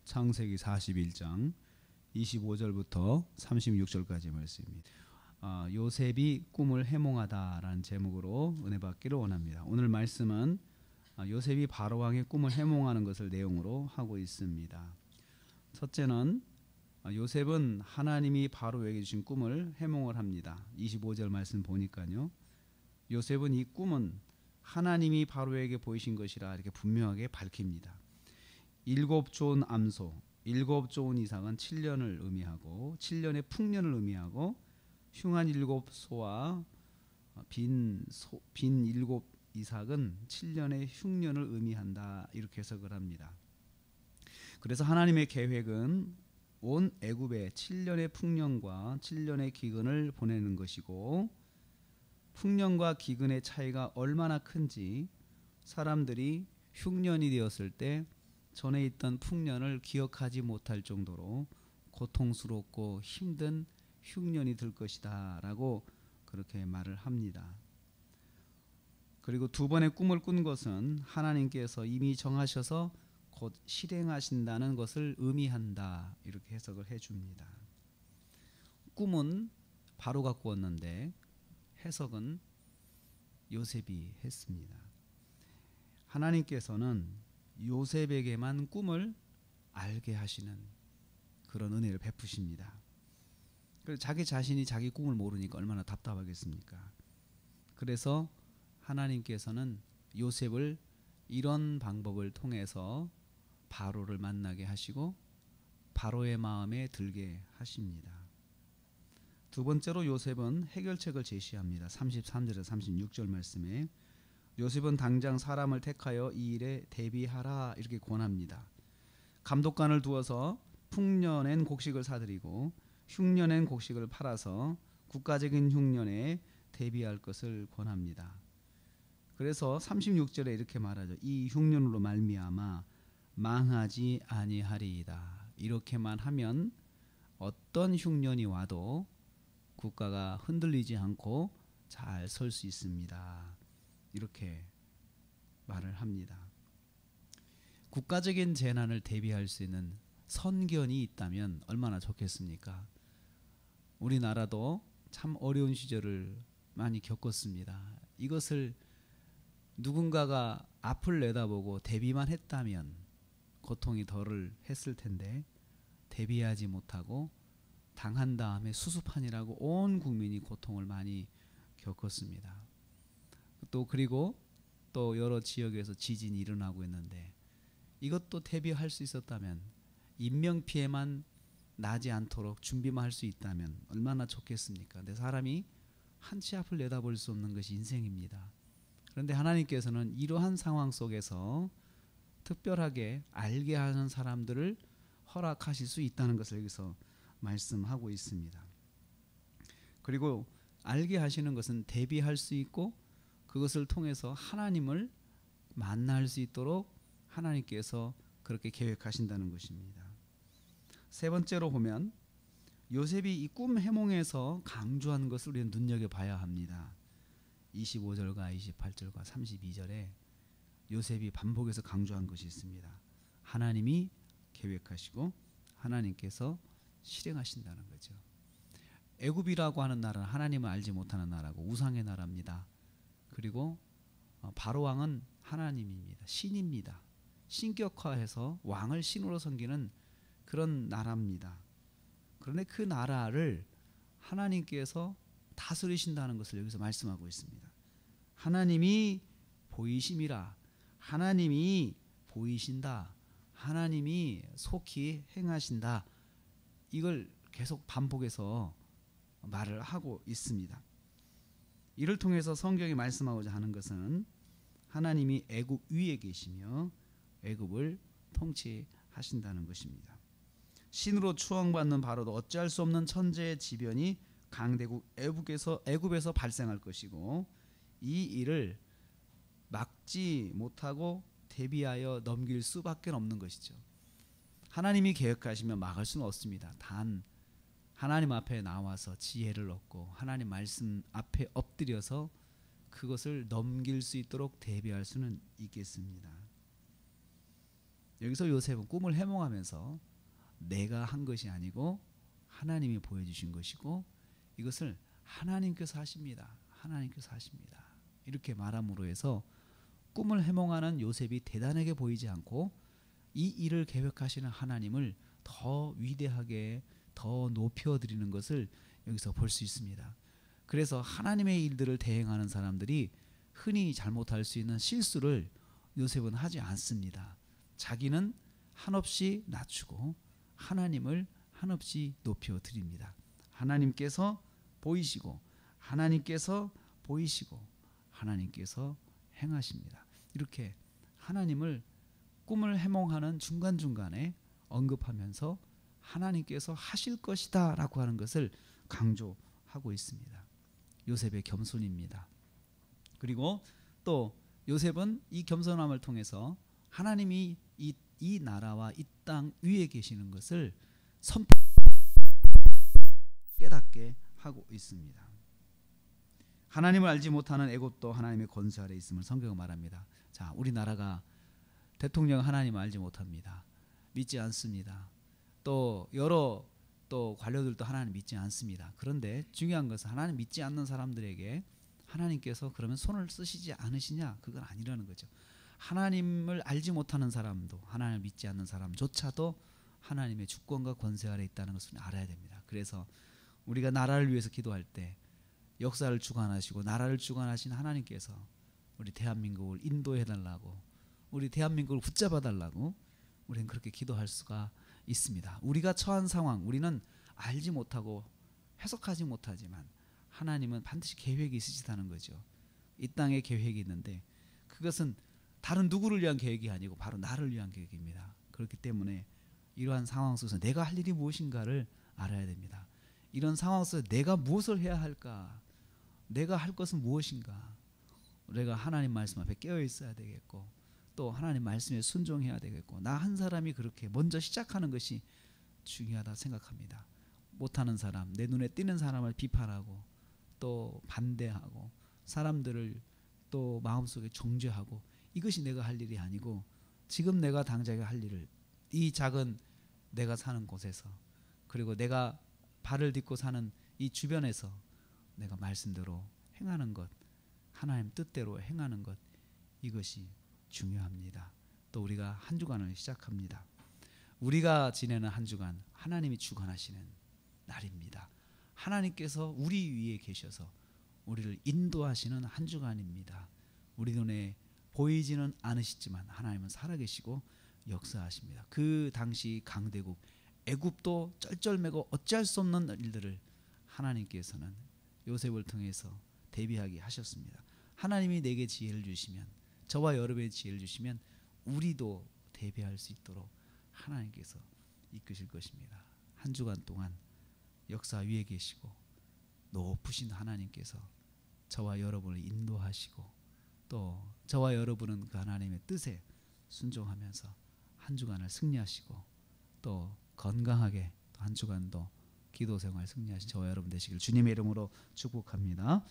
창세기 41장 25절부터 36절까지 말씀입니다. 요셉이 꿈을 해몽하다라는 제목으로 은혜 받기를 원합니다. 오늘 말씀은 요셉이 바로왕의 꿈을 해몽하는 것을 내용으로 하고 있습니다. 첫째는 요셉은 하나님이 바로에게 주신 꿈을 해몽을 합니다. 25절 말씀 보니까요. 요셉은 이 꿈은 하나님이 바로에게 보이신 것이라 이렇게 분명하게 밝힙니다. 일곱 좋은 암소, 일곱 좋은 이삭은 7년을 의미하고 7년의 풍년을 의미하고 흉한 일곱 소와 빈 일곱 이삭은 7년의 흉년을 의미한다, 이렇게 해석을 합니다. 그래서 하나님의 계획은 온 애굽에 7년의 풍년과 7년의 기근을 보내는 것이고, 풍년과 기근의 차이가 얼마나 큰지 사람들이 흉년이 되었을 때 전에 있던 풍년을 기억하지 못할 정도로 고통스럽고 힘든 흉년이 들 것이다 라고 그렇게 말을 합니다. 그리고 두 번의 꿈을 꾼 것은 하나님께서 이미 정하셔서 곧 실행하신다는 것을 의미한다, 이렇게 해석을 해줍니다. 꿈은 바로가 꾸었는데 해석은 요셉이 했습니다. 하나님께서는 요셉에게만 꿈을 알게 하시는 그런 은혜를 베푸십니다. 그래서 자기 자신이 자기 꿈을 모르니까 얼마나 답답하겠습니까? 그래서 하나님께서는 요셉을 이런 방법을 통해서 바로를 만나게 하시고 바로의 마음에 들게 하십니다. 두 번째로 요셉은 해결책을 제시합니다. 33절에서 36절 말씀에 요셉은 당장 사람을 택하여 이 일에 대비하라, 이렇게 권합니다. 감독관을 두어서 풍년엔 곡식을 사들이고 흉년엔 곡식을 팔아서 국가적인 흉년에 대비할 것을 권합니다. 그래서 36절에 이렇게 말하죠. 이 흉년으로 말미암아 망하지 아니하리이다. 이렇게만 하면 어떤 흉년이 와도 국가가 흔들리지 않고 잘 설 수 있습니다. 이렇게 말을 합니다. 국가적인 재난을 대비할 수 있는 선견이 있다면 얼마나 좋겠습니까? 우리나라도 참 어려운 시절을 많이 겪었습니다. 이것을 누군가가 앞을 내다보고 대비만 했다면 고통이 덜을 했을 텐데 대비하지 못하고 당한 다음에 수습하느라고 온 국민이 고통을 많이 겪었습니다. 그리고 또 여러 지역에서 지진이 일어나고 있는데 이것도 대비할 수 있었다면, 인명피해만 나지 않도록 준비만 할 수 있다면 얼마나 좋겠습니까? 근데 사람이 한치 앞을 내다볼 수 없는 것이 인생입니다. 그런데 하나님께서는 이러한 상황 속에서 특별하게 알게 하는 사람들을 허락하실 수 있다는 것을 여기서 말씀하고 있습니다. 그리고 알게 하시는 것은 대비할 수 있고 그것을 통해서 하나님을 만날 수 있도록 하나님께서 그렇게 계획하신다는 것입니다. 세 번째로 보면 요셉이 이 꿈 해몽에서 강조한 것을 우리는 눈여겨봐야 합니다. 25절과 28절과 32절에 요셉이 반복해서 강조한 것이 있습니다. 하나님이 계획하시고 하나님께서 실행하신다는 거죠. 애굽이라고 하는 나라는 하나님을 알지 못하는 나라고 우상의 나라입니다. 그리고 바로왕은 하나님입니다. 신입니다. 신격화해서 왕을 신으로 섬기는 그런 나라입니다. 그런데 그 나라를 하나님께서 다스리신다는 것을 여기서 말씀하고 있습니다. 하나님이 보이심이라, 하나님이 보이신다, 하나님이 속히 행하신다, 이걸 계속 반복해서 말을 하고 있습니다. 이를 통해서 성경이 말씀하고자 하는 것은 하나님이 애굽 위에 계시며 애굽을 통치하신다는 것입니다. 신으로 추앙받는 바로도 어찌할 수 없는 천재의 지변이 강대국 애굽에서 발생할 것이고 이 일을 막지 못하고 대비하여 넘길 수밖에 없는 것이죠. 하나님이 계획하시면 막을 수는 없습니다. 단 하나님 앞에 나와서 지혜를 얻고 하나님 말씀 앞에 엎드려서 그것을 넘길 수 있도록 대비할 수는 있겠습니다. 여기서 요셉은 꿈을 해몽하면서 내가 한 것이 아니고 하나님이 보여주신 것이고 이것을 하나님께서 하십니다. 하나님께서 하십니다. 이렇게 말함으로 해서 꿈을 해몽하는 요셉이 대단하게 보이지 않고 이 일을 계획하시는 하나님을 더 위대하게 더 높여드리는 것을 여기서 볼 수 있습니다. 그래서 하나님의 일들을 대행하는 사람들이 흔히 잘못할 수 있는 실수를 요셉은 하지 않습니다. 자기는 한없이 낮추고 하나님을 한없이 높여드립니다. 하나님께서 보이시고 하나님께서 보이시고 하나님께서 행하십니다. 이렇게 하나님을 꿈을 해몽하는 중간중간에 언급하면서 하나님께서 하실 것이다 라고 하는 것을 강조하고 있습니다. 요셉의 겸손입니다. 그리고 또 요셉은 이 겸손함을 통해서 하나님이 이 나라와 이 땅 위에 계시는 것을 깨닫게 하고 있습니다. 하나님을 알지 못하는 애굽도 하나님의 권세 아래 있음을 성경은 말합니다. 자, 우리나라가 대통령 하나님을 알지 못합니다. 믿지 않습니다. 또 여러 또 관료들도 하나님 믿지 않습니다. 그런데 중요한 것은 하나님 믿지 않는 사람들에게 하나님께서 그러면 손을 쓰시지 않으시냐? 그건 아니라는 거죠. 하나님을 알지 못하는 사람도 하나님을 믿지 않는 사람조차도 하나님의 주권과 권세 아래 있다는 것을 알아야 됩니다. 그래서 우리가 나라를 위해서 기도할 때 역사를 주관하시고 나라를 주관하신 하나님께서 우리 대한민국을 인도해달라고 우리 대한민국을 붙잡아달라고 우리는 그렇게 기도할 수가 있습니다. 우리가 처한 상황 우리는 알지 못하고 해석하지 못하지만 하나님은 반드시 계획이 있으시다는 거죠. 이 땅에 계획이 있는데 그것은 다른 누구를 위한 계획이 아니고 바로 나를 위한 계획입니다. 그렇기 때문에 이러한 상황 속에서 내가 할 일이 무엇인가를 알아야 됩니다. 이런 상황 속에서 내가 무엇을 해야 할까? 내가 할 것은 무엇인가? 내가 하나님 말씀 앞에 깨어 있어야 되겠고 또 하나님 말씀에 순종해야 되겠고 나 한 사람이 그렇게 먼저 시작하는 것이 중요하다 생각합니다. 못하는 사람, 내 눈에 띄는 사람을 비판하고 또 반대하고 사람들을 또 마음속에 정죄하고 이것이 내가 할 일이 아니고 지금 내가 당장에 할 일을 이 작은 내가 사는 곳에서 그리고 내가 발을 딛고 사는 이 주변에서 내가 말씀대로 행하는 것 하나님 뜻대로 행하는 것 이것이 중요합니다. 또 우리가 한 주간을 시작합니다. 우리가 지내는 한 주간 하나님이 주관하시는 날입니다. 하나님께서 우리 위에 계셔서 우리를 인도하시는 한 주간입니다. 우리 눈에 보이지는 않으시지만 하나님은 살아계시고 역사하십니다. 그 당시 강대국 애굽도 쩔쩔매고 어찌할 수 없는 일들을 하나님께서는 요셉을 통해서 대비하게 하셨습니다. 하나님이 내게 지혜를 주시면 저와 여러분의 지혜를 주시면 우리도 대비할 수 있도록 하나님께서 이끄실 것입니다. 한 주간 동안 역사 위에 계시고 높으신 하나님께서 저와 여러분을 인도하시고 또 저와 여러분은 그 하나님의 뜻에 순종하면서 한 주간을 승리하시고 또 건강하게 한 주간도 기도 생활 승리하신 저와 여러분 되시길 주님의 이름으로 축복합니다.